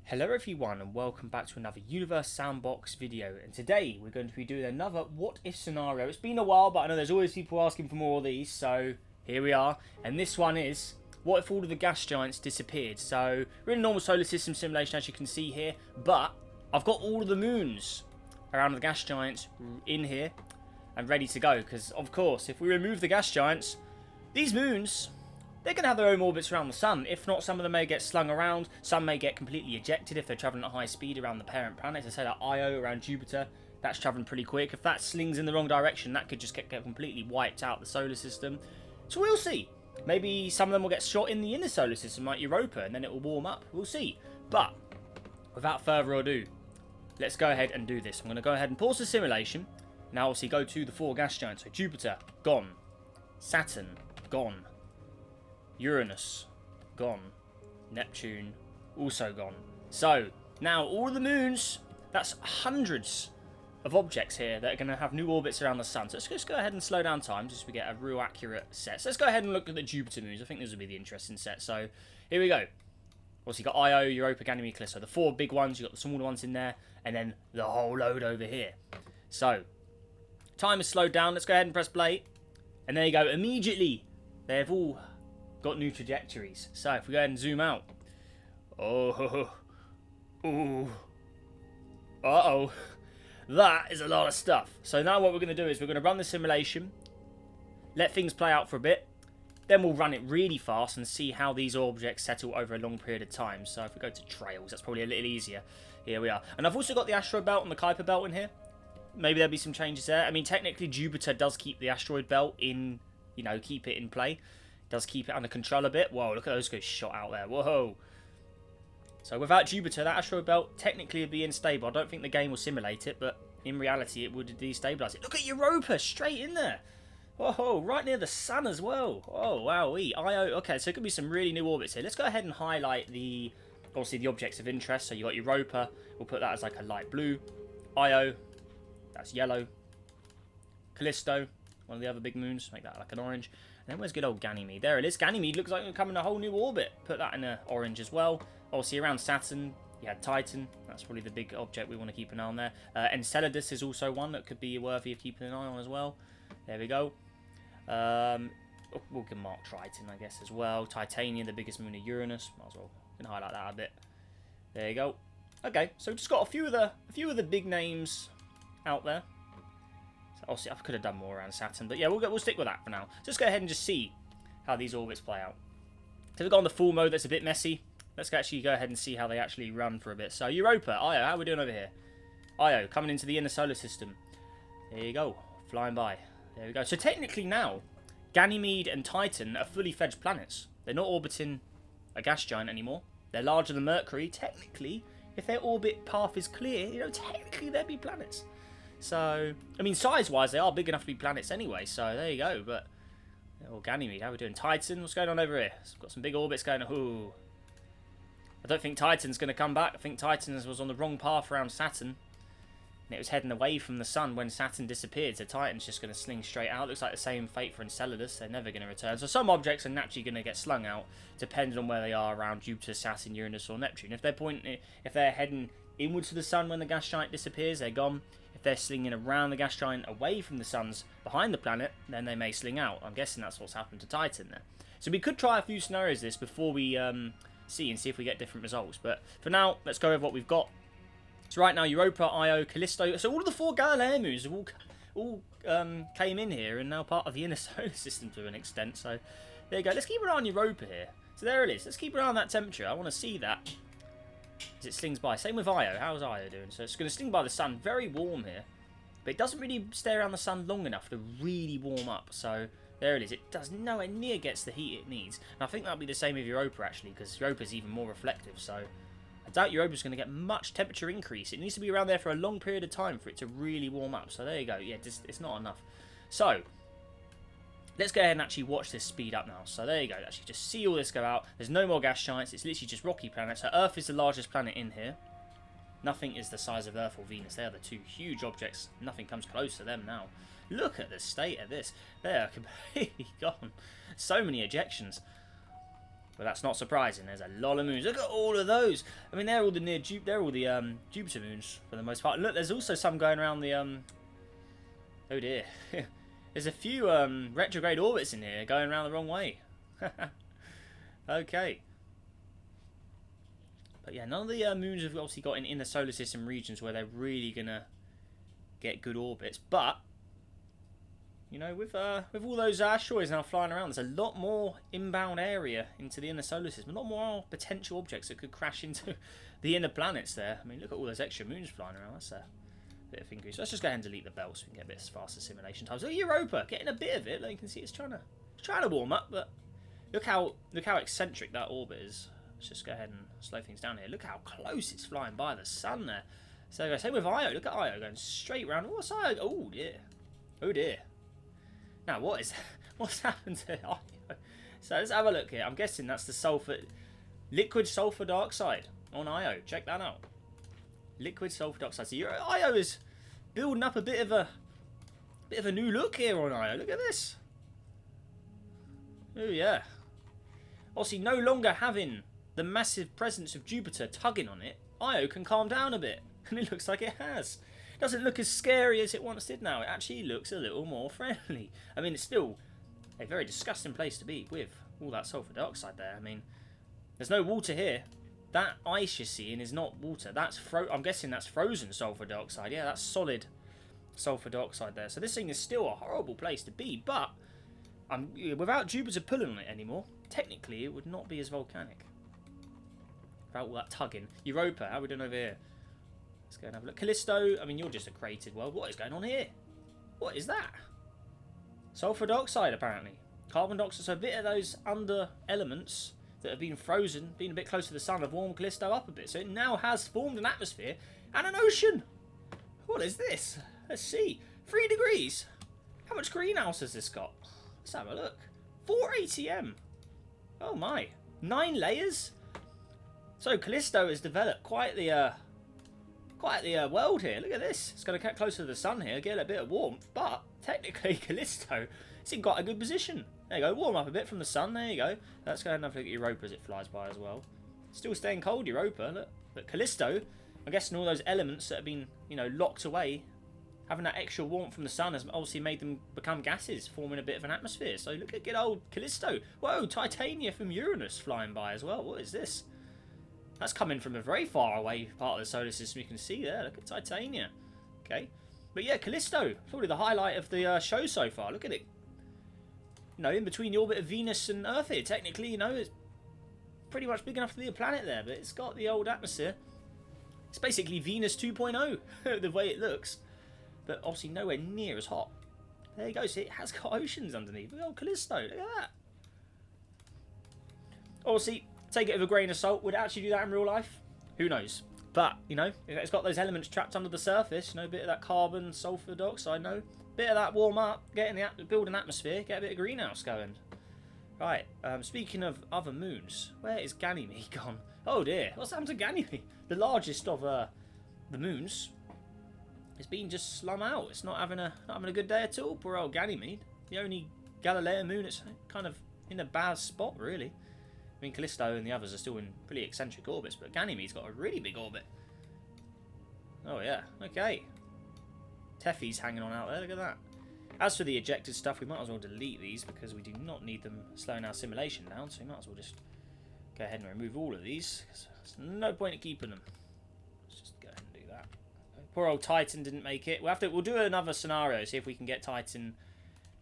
Hello everyone and welcome back to another Universe Sandbox video, and today we're going to be doing another what if scenario. It's been a while, but I know there's always people asking for more of these, so here we are. And this one is, what if all of the gas giants disappeared? So we're in a normal solar system simulation, as you can see here, but I've got all of the moons around the gas giants in here and ready to go, because of course if we remove the gas giants, these moons, they're going to have their own orbits around the sun. If not, some of them may get slung around. Some may get completely ejected if they're travelling at high speed around the parent planet. I say that Io around Jupiter, that's travelling pretty quick. If that slings in the wrong direction, that could just get completely wiped out the solar system. So we'll see. Maybe some of them will get shot in the inner solar system like Europa, and then it will warm up. We'll see. But without further ado, let's go ahead and do this. I'm going to go ahead and pause the simulation. Now obviously go to the four gas giants. So Jupiter, gone. Saturn, gone. Uranus, gone. Neptune, also gone. So, now all of the moons, that's hundreds of objects here that are going to have new orbits around the sun. So let's just go ahead and slow down time just so we get a real accurate set. So let's go ahead and look at the Jupiter moons. I think this will be the interesting set. So, here we go. Obviously, you've got Io, Europa, Ganymede, Callisto. The four big ones, you've got the smaller ones in there, and then the whole load over here. So, time is slowed down. Let's go ahead and press play. And there you go. Immediately, they've all got new trajectories. So if we go ahead and zoom out. Oh. Uh-oh. That is a lot of stuff. So now what we're going to do is we're going to run the simulation. Let things play out for a bit. Then we'll run it really fast and see how these objects settle over a long period of time. So if we go to trails, that's probably a little easier. Here we are. And I've also got the asteroid belt and the Kuiper belt in here. Maybe there'll be some changes there. I mean, technically Jupiter does keep the asteroid belt in, keep it in play. Does keep it under control a bit. Whoa, look at those guys shot out there. Whoa. So without Jupiter, that asteroid belt technically would be unstable. I don't think the game will simulate it, but in reality it would destabilise it. Look at Europa, straight in there. Whoa, right near the sun as well. Oh, wowee. Io. Okay, so it could be some really new orbits here. Let's go ahead and highlight obviously the objects of interest. So you got Europa. We'll put that as like a light blue. Io. That's yellow. Callisto. One of the other big moons. Make that like an orange. And then where's good old Ganymede? There it is. Ganymede looks like it's coming a whole new orbit. Put that in an orange as well. Obviously around Saturn, you had Titan. That's probably the big object we want to keep an eye on there. Enceladus is also one that could be worthy of keeping an eye on as well. There we go. We can mark Triton, I guess, as well. Titania, the biggest moon of Uranus. Might as well highlight that a bit. There you go. Okay, so just got a few of the big names out there. Obviously, I could have done more around Saturn, but yeah, we'll stick with that for now. So let's go ahead and just see how these orbits play out. So we've got on the full mode, that's a bit messy. Let's actually go ahead and see how they actually run for a bit. So Europa, Io, how are we doing over here? Io, coming into the inner solar system. There you go, flying by. There we go. So technically now, Ganymede and Titan are fully fledged planets. They're not orbiting a gas giant anymore. They're larger than Mercury. Technically, if their orbit path is clear, technically they'd be planets. So, I mean, size-wise, they are big enough to be planets anyway, so there you go, but... Oh, Ganymede, how are we doing? Titan, what's going on over here? So we've got some big orbits going on. Ooh. I don't think Titan's going to come back. I think Titan was on the wrong path around Saturn. And it was heading away from the sun when Saturn disappeared, so Titan's just going to sling straight out. Looks like the same fate for Enceladus. They're never going to return. So some objects are naturally going to get slung out, depending on where they are around Jupiter, Saturn, Uranus, or Neptune. If they're heading inwards to the sun when the gas giant disappears, they're gone. If they're slinging around the gas giant away from the suns behind the planet, then they may sling out. I'm guessing that's what's happened to Titan there. So we could try a few scenarios of this before we see if we get different results. But for now, let's go with what we've got. So right now, Europa, Io, Callisto. So all of the four Galileo moons have all came in here and now part of the inner solar system to an extent. So there you go. Let's keep an eye on Europa here. So there it is. Let's keep an eye on that temperature. I want to see that as it slings by. Same with Io. How's Io doing? So it's going to sling by the sun. Very warm here. But it doesn't really stay around the sun long enough to really warm up. So there it is. It does nowhere near gets the heat it needs. And I think that'll be the same with Europa actually, because Europa's even more reflective. So I doubt Europa's going to get much temperature increase. It needs to be around there for a long period of time for it to really warm up. So there you go. Yeah, it's not enough. So let's go ahead and actually watch this speed up now. So there you go. Actually just see all this go out. There's no more gas giants. It's literally just rocky planets. So Earth is the largest planet in here. Nothing is the size of Earth or Venus. They are the two huge objects. Nothing comes close to them now. Look at the state of this. They are completely gone. So many ejections. But that's not surprising. There's a lot of moons. Look at all of those. I mean, they're all the they're all the Jupiter moons for the most part. Look, there's also some going around the oh dear. There's a few retrograde orbits in here going around the wrong way. Okay. But yeah, none of the moons have obviously got in the solar system regions where they're really gonna get good orbits. But you know, with all those asteroids now flying around, there's a lot more inbound area into the inner solar system. A lot more potential objects that could crash into the inner planets there. I mean, look at all those extra moons flying around. That's a bit of increase. So let's just go ahead and delete the belt so we can get a bit faster simulation times. Look at Europa, getting a bit of it. Like you can see, it's trying to warm up, but look how eccentric that orbit is. Let's just go ahead and slow things down here. Look how close it's flying by the sun there. So same with Io. Look at Io going straight round. What's Io? Oh dear. Oh dear. Now what's happened to Io? So let's have a look here. I'm guessing that's the liquid sulfur dioxide on Io. Check that out. Liquid sulfur dioxide. So your Io is building up a bit of a new look here on Io. Look at this. Oh yeah. Obviously, no longer having the massive presence of Jupiter tugging on it, Io can calm down a bit, and it looks like it has. It doesn't look as scary as it once did now. It actually looks a little more friendly. I mean, it's still a very disgusting place to be with all that sulfur dioxide there. I mean, there's no water here. That ice you're seeing is not water. That's I'm guessing that's frozen sulfur dioxide. Yeah, that's solid sulfur dioxide there. So this thing is still a horrible place to be, but without Jupiter pulling on it anymore, technically it would not be as volcanic. Without all that tugging. Europa, how are we doing over here? Let's go and have a look. Callisto, I mean, you're just a created world. What is going on here? What is that? Sulfur dioxide, apparently. Carbon dioxide, so a bit of those under elements that have been frozen, being a bit close to the sun, have warmed Callisto up a bit. So it now has formed an atmosphere and an ocean. What is this? Let's see. 3 degrees. How much greenhouse has this got? Let's have a look. 4 ATM. Oh my. 9 layers? So Callisto has developed quite the world here. Look at this. It's going to get closer to the sun here, get a bit of warmth, but technically Callisto is in quite a good position. There you go, warm up a bit from the sun. There you go. Let's go ahead and have a look at Europa as it flies by as well. Still staying cold, Europa. Look, but Callisto, I'm guessing all those elements that have been, you know, locked away, having that extra warmth from the sun has obviously made them become gases, forming a bit of an atmosphere. So look at good old Callisto. Whoa, Titania from Uranus flying by as well. What is this? That's coming from a very far away part of the solar system. You can see there. Look at Titania. Okay. But yeah, Callisto. Probably the highlight of the show so far. Look at it. You know, in between the orbit of Venus and Earth here. Technically, you know, it's pretty much big enough to be a planet there. But it's got the old atmosphere. It's basically Venus 2.0. The way it looks. But obviously nowhere near as hot. There you go. See, it has got oceans underneath. Look at old Callisto. Look at that. Obviously, take it with a grain of salt. Would it actually do that in real life? Who knows? But, you know, if it's got those elements trapped under the surface, you know, a bit of that carbon, sulfur dioxide, no, bit of that warm up, build an atmosphere, get a bit of greenhouse going. Right, speaking of other moons, where is Ganymede gone? Oh dear, what's happened to Ganymede? The largest of the moons. It's been just slum out. It's not having a good day at all. Poor old Ganymede. The only Galilean moon that's kind of in a bad spot, really. I mean, Callisto and the others are still in pretty eccentric orbits, but Ganymede's got a really big orbit. Oh, yeah. Okay. Tethys hanging on out there. Look at that. As for the ejected stuff, we might as well delete these because we do not need them slowing our simulation down, so we might as well just go ahead and remove all of these because there's no point in keeping them. Let's just go ahead and do that. Poor old Titan didn't make it. We'll do another scenario, see if we can get Titan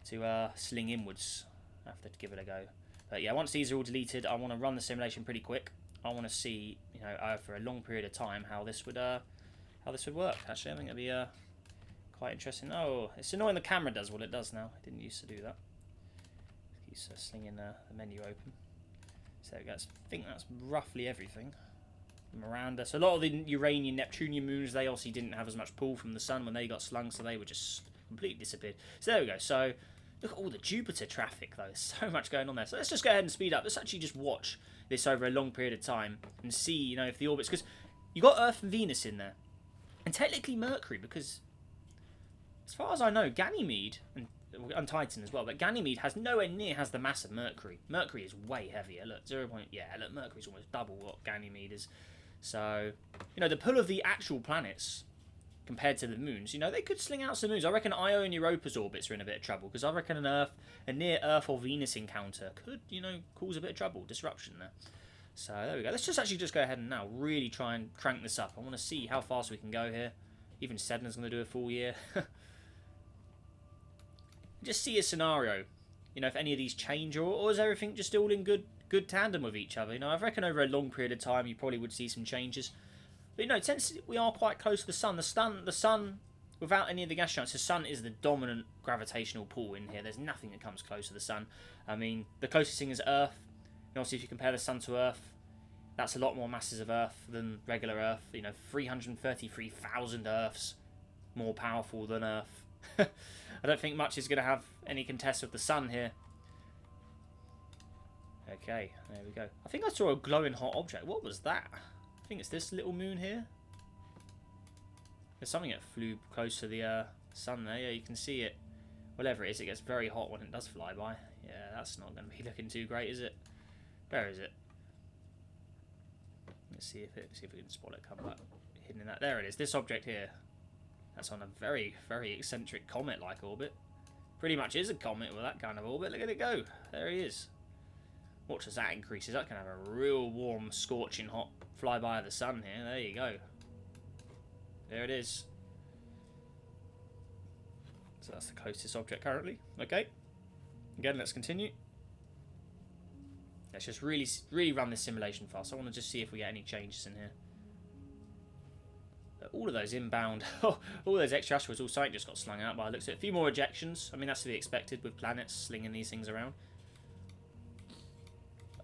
to sling inwards. I have to give it a go. But yeah, once these are all deleted, I want to run the simulation pretty quick. I want to see, you know, for a long period of time how this would work. Actually, I think it'd be quite interesting. Oh, it's annoying the camera does what it does now. It didn't used to do that. It keeps slinging the menu open. So I think that's roughly everything. Miranda. So a lot of the Uranian, Neptunian moons, they obviously didn't have as much pull from the sun when they got slung, so they were just completely disappeared. So there we go. So look at all the Jupiter traffic, though. There's so much going on there. So let's just go ahead and speed up. Let's actually just watch this over a long period of time and see, you know, if the orbits... Because you got Earth and Venus in there. And technically Mercury, because as far as I know, Ganymede and and Titan as well, but Ganymede has nowhere near has the mass of Mercury. Mercury is way heavier. Look, 0. Yeah, look, Mercury's almost double what Ganymede is. So, you know, the pull of the actual planets compared to the moons, you know, they could sling out some moons. I reckon Io and Europa's orbits are in a bit of trouble, because I reckon a near Earth or Venus encounter could, you know, cause a bit of trouble, disruption there. So there we go. Let's just go ahead and now really try and crank this up. I want to see how fast we can go here. Even Sedna's going to do a full year. Just see a scenario, you know, if any of these change, or is everything just all in good tandem with each other? You know, I reckon over a long period of time you probably would see some changes. But you know, since we are quite close to the sun, without any of the gas giants, the sun is the dominant gravitational pull in here. There's nothing that comes close to the sun. I mean, the closest thing is Earth. And obviously, if you compare the sun to Earth, that's a lot more masses of Earth than regular Earth. You know, 333,000 Earths more powerful than Earth. I don't think much is going to have any contest with the sun here. Okay, there we go. I think I saw a glowing hot object. What was that? I think it's this little moon here. There's something that flew close to the sun there. Yeah, you can see it. Whatever it is, it gets very hot when it does fly by. Yeah, that's not going to be looking too great, is it? Where is it? Let's see if we can spot it come back hidden in that. There it is. This object here. That's on a very, very eccentric comet-like orbit. Pretty much is a comet with that kind of orbit. Look at it go. There he is. Watch as that increases. That can have a real warm, scorching hot flyby of the sun here. There you go. There it is. So that's the closest object currently. Okay. Again, let's continue. Let's just really run this simulation fast. I want to just see if we get any changes in here. All of those inbound, all those extra asteroids, all sight just got slung out by the looks of it. A few more ejections. I mean, that's to be expected with planets slinging these things around.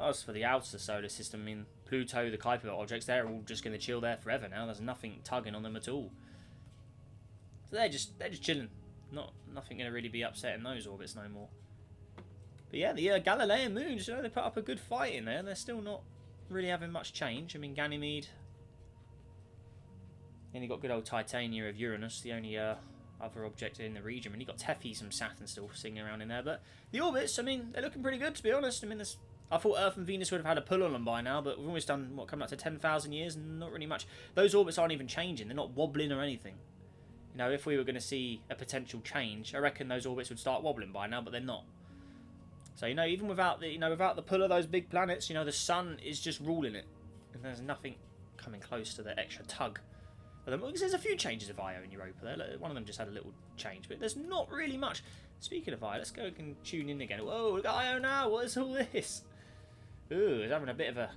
As for the outer solar system, I mean, Pluto, the Kuiper objects, they're all just going to chill there forever now. There's nothing tugging on them at all. So they're just chilling. Nothing going to really be upsetting those orbits no more. But yeah, the Galilean moons, you know, they put up a good fight in there. They're still not really having much change. I mean, Ganymede. Then you got good old Titania of Uranus, the only other object in the region. I mean, you got Tethys and Saturn still singing around in there. But the orbits, I mean, they're looking pretty good, to be honest. I mean, I thought Earth and Venus would have had a pull on them by now, but we've almost done, what, coming up to 10,000 years, and not really much. Those orbits aren't even changing. They're not wobbling or anything. You know, if we were going to see a potential change, I reckon those orbits would start wobbling by now, but they're not. So, you know, even without the pull of those big planets, you know, the sun is just ruling it. And there's nothing coming close to the extra tug. Because there's a few changes of Io and Europa there. One of them just had a little change, but there's not really much. Speaking of Io, let's go and tune in again. Whoa, look at Io now. What is all this? Ooh, it's having a bit of a...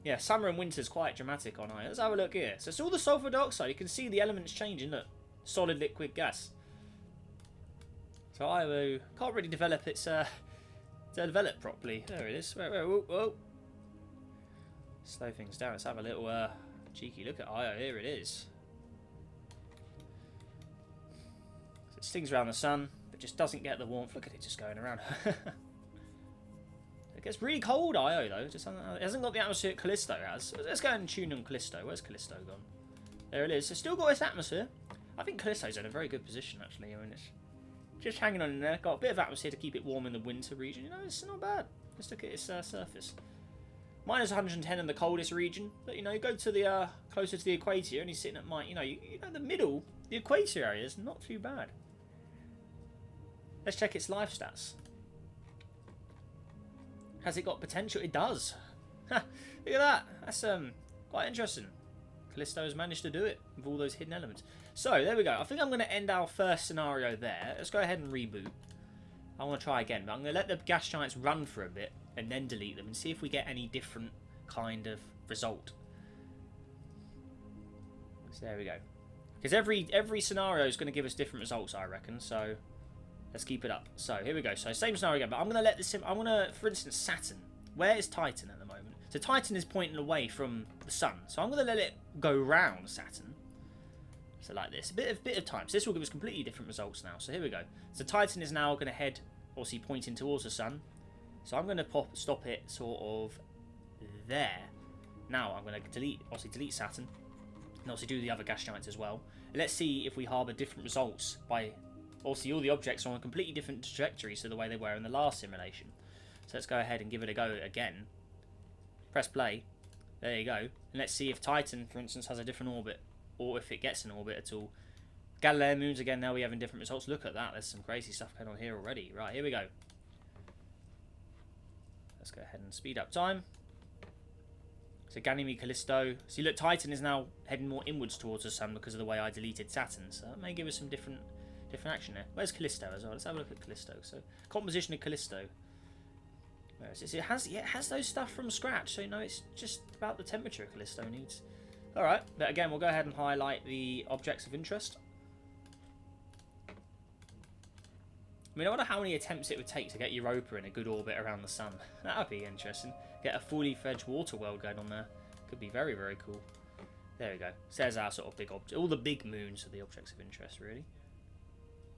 Yeah, summer and winter's quite dramatic on Io. Let's have a look here. So it's all the sulfur dioxide. You can see the elements changing. Look, solid, liquid, gas. So Io can't really develop its... develop properly. There it is. Whoa, whoa. Slow things down. Let's have a little cheeky look at Io. Here it is. It stings around the sun, but just doesn't get the warmth. Look at it just going around. It gets really cold, Io, though. It hasn't got the atmosphere Callisto has. Let's go and tune on Callisto. Where's Callisto gone? There it is. So still got its atmosphere. I think Callisto's in a very good position, actually. I mean, it's just hanging on in there. Got a bit of atmosphere to keep it warm in the winter region. You know, it's not bad. Let's look at its surface. Minus 110 in the coldest region. But, you know, you go to the closer to the equator, and you're sitting at you know, the middle, the equator area is not too bad. Let's check its life stats. Has it got potential? It does. Look at that. That's quite interesting. Callisto has managed to do it with all those hidden elements. So, there we go. I think I'm going to end our first scenario there. Let's go ahead and reboot. I want to try again, but I'm going to let the gas giants run for a bit and then delete them and see if we get any different kind of result. So, there we go. Because every scenario is going to give us different results, I reckon. So... let's keep it up. So, here we go. So, same scenario again, but I'm going to let this... I'm going to, for instance, Saturn. Where is Titan at the moment? So, Titan is pointing away from the sun. So, I'm going to let it go round Saturn. So, like this. A bit of time. So, this will give us completely different results now. So, here we go. So, Titan is now going to head, obviously, pointing towards the sun. So, I'm going to stop it sort of there. Now, I'm going to delete Saturn. And obviously do the other gas giants as well. And let's see if we harbour different results by Also, all the objects are on a completely different trajectory to the way they were in the last simulation. So let's go ahead and give it a go again. Press play. There you go. And let's see if Titan, for instance, has a different orbit, or if it gets an orbit at all. Galilean moons, again, now we're having different results. Look at that. There's some crazy stuff going on here already. Right, here we go. Let's go ahead and speed up time. So Ganymede, Callisto. See, look, Titan is now heading more inwards towards the sun because of the way I deleted Saturn. So that may give us some different action there. Where's Callisto as well? Let's have a look at Callisto. So composition of Callisto. Where is it? It has those stuff from scratch. So you know, it's just about the temperature Callisto needs. All right, but again, we'll go ahead and highlight the objects of interest. I mean, I wonder how many attempts it would take to get Europa in a good orbit around the sun. That would be interesting. Get a fully fledged water world going on there. Could be very, very cool. There we go. So there's our sort of big object. All the big moons are the objects of interest, really.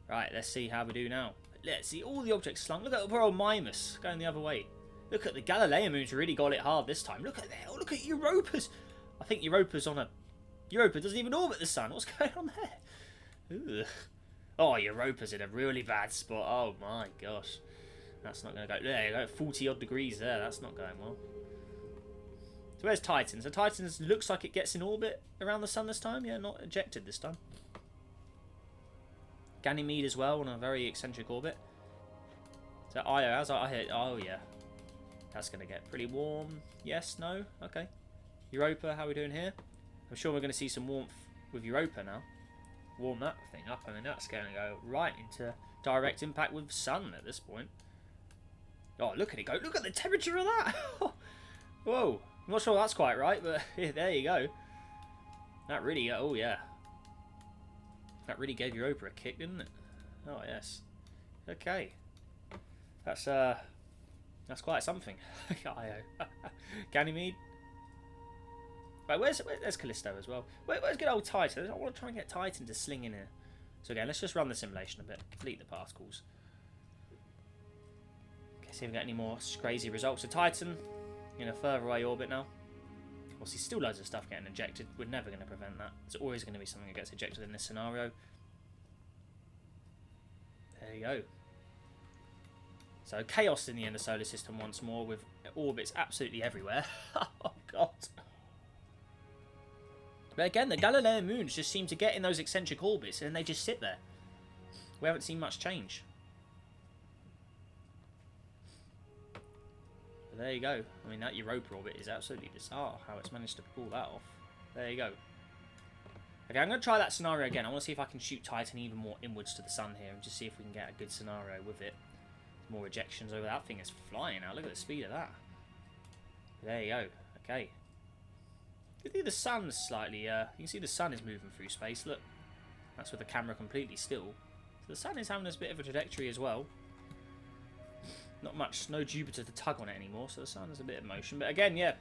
Right, let's see how we do now. Let's see all the objects slung. Look at poor old Mimas going the other way. Look at the Galilean moons really got it hard this time. Look at that. Oh, look at Europa's. I think Europa's on a... Europa doesn't even orbit the sun. What's going on there? Ugh. Oh, Europa's in a really bad spot. Oh my gosh. That's not going to go... There you go, 40 odd degrees there. That's not going well. So where's Titan? So Titan looks like it gets in orbit around the sun this time. Yeah, not ejected this time. Ganymede as well on a very eccentric orbit. So Io, as I hit... Oh yeah. That's going to get pretty warm. Yes, no? Okay. Europa, how are we doing here? I'm sure we're going to see some warmth with Europa now. Warm that thing up. I mean, that's going to go right into direct impact with sun at this point. Oh, look at it go. Look at the temperature of that. Whoa. I'm not sure that's quite right, but yeah, there you go. That really... Oh, yeah. That really gave Europa a kick, didn't it? Oh, yes. Okay. That's quite something. Io. Ganymede. Right, there's Callisto as well. Where's good old Titan? I want to try and get Titan to sling in here. So again, let's just run the simulation a bit. Complete the particles. Okay, see if we get any more crazy results. So Titan in a further away orbit now. Obviously, still loads of stuff getting ejected. We're never going to prevent that. There's always going to be something that gets ejected in this scenario. There you go. So chaos in the inner solar system once more, with orbits absolutely everywhere. Oh god. But again, the Galilean moons just seem to get in those eccentric orbits and they just sit there. We haven't seen much change. But there you go. I mean, that Europa orbit is absolutely bizarre how it's managed to pull that off. There you go. Okay, I'm going to try that scenario again. I want to see if I can shoot Titan even more inwards to the sun here and just see if we can get a good scenario with it. More ejections over that thing is flying now. Look at the speed of that. There you go. Okay. You can see the sun's slightly... you can see the sun is moving through space. Look. That's with the camera completely still. So the sun is having this bit of a trajectory as well. Not much. No Jupiter to tug on it anymore. So the sun has a bit of motion. But again, yeah.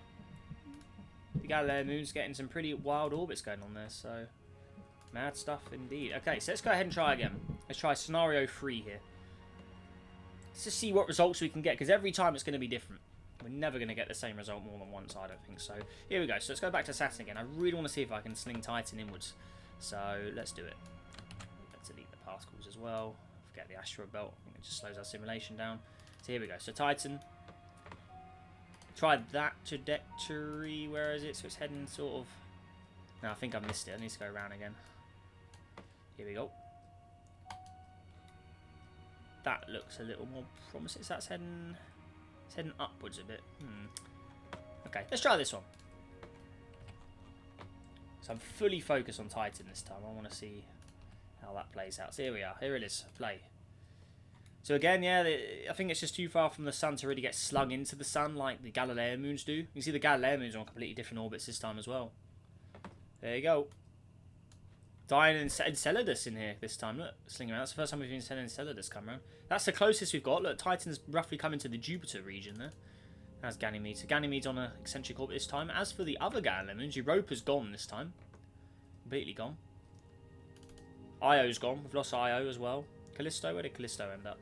The Galilean moon's getting some pretty wild orbits going on there. So mad stuff indeed. Okay, so let's go ahead and try again. Let's try scenario 3 here. Let's just see what results we can get. Because every time it's going to be different. We're never going to get the same result more than once, I don't think. So here we go. So let's go back to Saturn again. I really want to see if I can sling Titan inwards. So let's do it. Let's delete the particles as well. Forget the asteroid belt. I think it just slows our simulation down. So here we go. So Titan. Tried that trajectory. Where is it? So it's heading sort of... No, I think I missed it. I need to go around again. Here we go. That looks a little more promising. So that's heading... It's heading upwards a bit. Okay, let's try this one. So I'm fully focused on Titan this time. I want to see how that plays out. So here we are. Here it is. Play. So again, yeah, I think it's just too far from the sun to really get slung into the sun like the Galilean moons do. You can see the Galilean moons are on completely different orbits this time as well. There you go. Diane and Enceladus in here this time. Look, slinging around. That's the first time we've seen Enceladus come around. That's the closest we've got. Look, Titan's roughly coming to the Jupiter region there. That's Ganymede. So Ganymede's on an eccentric orbit this time. As for the other Galilean moons, Europa's gone this time. Completely gone. Io's gone. We've lost Io as well. Callisto, where did Callisto end up?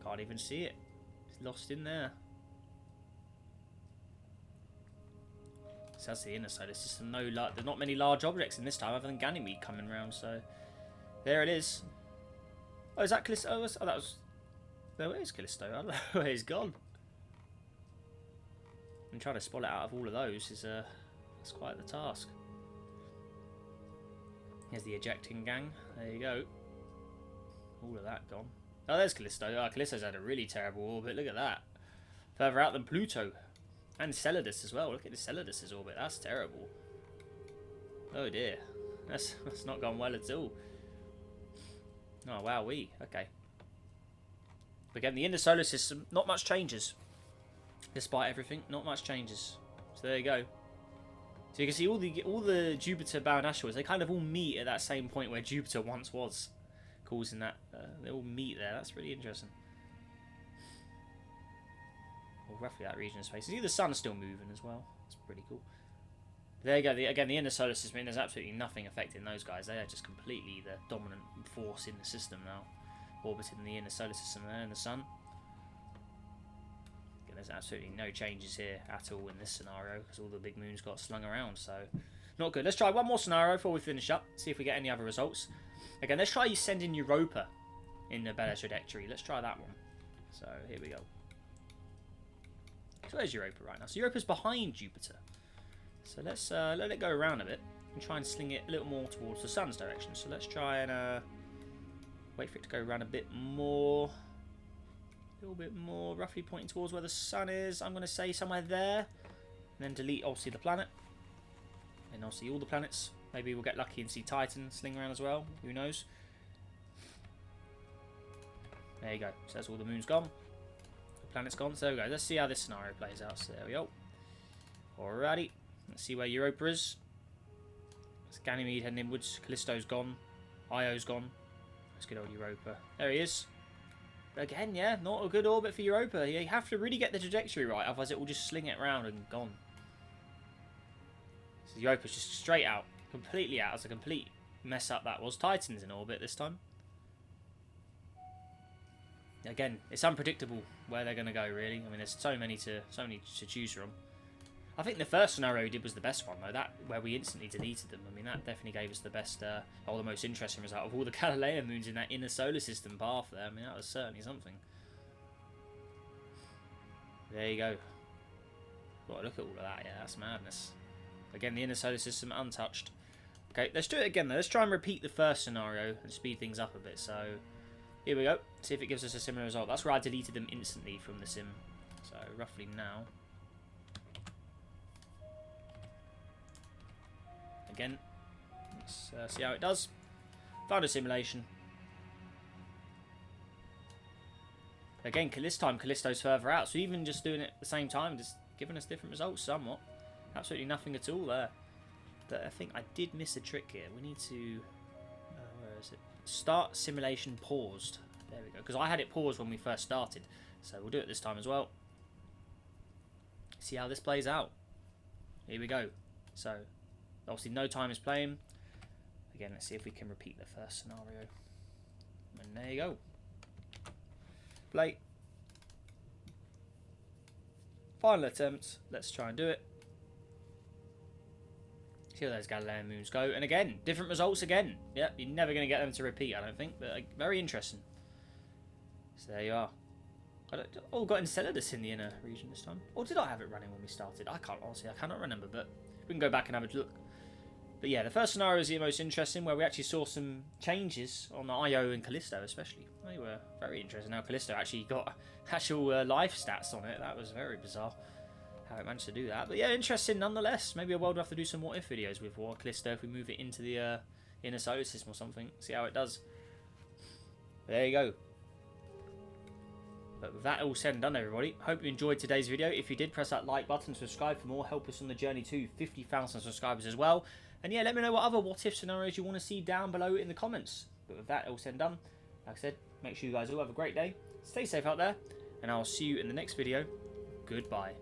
Can't even see it. It's lost in there. So that's the inner solar system. There's not many large objects in this time other than Ganymede coming around, so There it is. Oh, is that Callisto? Oh, that was... No, where is Callisto? I don't know where he's gone. And trying to spot it out of all of those is it's quite the task. Here's the ejecting gang. There you go. All of that gone. Oh, there's Callisto. Oh, Callisto's had a really terrible orbit. Look at that. Further out than Pluto. And Enceladus as well. Look at Enceladus' orbit. That's terrible. Oh dear. That's not gone well at all. Oh, wowee. Okay. But again, the inner solar system, not much changes. Despite everything, not much changes. So there you go. So you can see all the Jupiter-bound asteroids, they kind of all meet at that same point where Jupiter once was. Causing that, they all meet there. That's really interesting. Well, roughly that region of space. You see the sun's still moving as well. It's pretty cool. There you go. Again, the inner solar system, there's absolutely nothing affecting those guys. They are just completely the dominant force in the system now. Orbiting the inner solar system there in the sun. Again, there's absolutely no changes here at all in this scenario because all the big moons got slung around. So, not good. Let's try one more scenario before we finish up. See if we get any other results. Again, let's try sending Europa in a better trajectory. Let's try that one. So, here we go. So, where's Europa right now? So, Europa's behind Jupiter. So let's let it go around a bit and try and sling it a little more towards the sun's direction. So let's try and wait for it to go around a bit more. A little bit more, roughly pointing towards where the sun is. I'm going to say somewhere there. And then delete, obviously, the planet. And I'll see all the planets. Maybe we'll get lucky and see Titan sling around as well. Who knows? There you go. So that's all the moon's gone. The planet's gone. So there we go. Let's see how this scenario plays out. So there we go. Alrighty. Let's see where Europa is. It's Ganymede heading inwards. Callisto's gone. Io's gone. Let's get old Europa. There he is. Again, yeah, not a good orbit for Europa. You have to really get the trajectory right, otherwise it will just sling it around and gone. So Europa's just straight out. Completely out. It's a complete mess up that was. Titan's in orbit this time. Again, it's unpredictable where they're going to go, really. I mean, there's so many to choose from. I think the first scenario we did was the best one, though. That where we instantly deleted them. I mean, that definitely gave us the best, or the most interesting result of all the Galilean moons in that inner solar system path there. I mean, that was certainly something. There you go. Got look at all of that. Yeah, that's madness. Again, the inner solar system untouched. Okay, let's do it again, though. Let's try and repeat the first scenario and speed things up a bit. So, here we go. See if it gives us a similar result. That's where I deleted them instantly from the sim. So, roughly now. Again, let's see how it does. Found a simulation. Again, this time Callisto's further out, so even just doing it at the same time, just giving us different results somewhat. Absolutely nothing at all there. But I think I did miss a trick here. We need to... where is it? Start simulation paused. There we go. Because I had it paused when we first started. So we'll do it this time as well. See how this plays out. Here we go. So... obviously, no time is playing. Again, let's see if we can repeat the first scenario. And there you go. Play. Final attempt. Let's try and do it. See how those Galilean moons go. And again, different results again. Yep, you're never going to get them to repeat, I don't think. But very interesting. So there you are. Oh, got Enceladus in the inner region this time. Or did I have it running when we started? I can't, honestly, I cannot remember. But we can go back and have a look. But yeah, the first scenario is the most interesting, where we actually saw some changes on Io and Callisto especially. They were very interesting. Now Callisto actually got actual life stats on it. That was very bizarre how it managed to do that. But yeah, interesting nonetheless. Maybe a world we'll have to do some what if videos with Callisto if we move it into the inner solar system or something. See how it does. But there you go. But with that all said and done, everybody, hope you enjoyed today's video. If you did, press that like button, subscribe for more, help us on the journey to 50,000 subscribers as well. And yeah, let me know what other what-if scenarios you want to see down below in the comments. But with that all said and done, like I said, make sure you guys all have a great day. Stay safe out there, and I'll see you in the next video. Goodbye.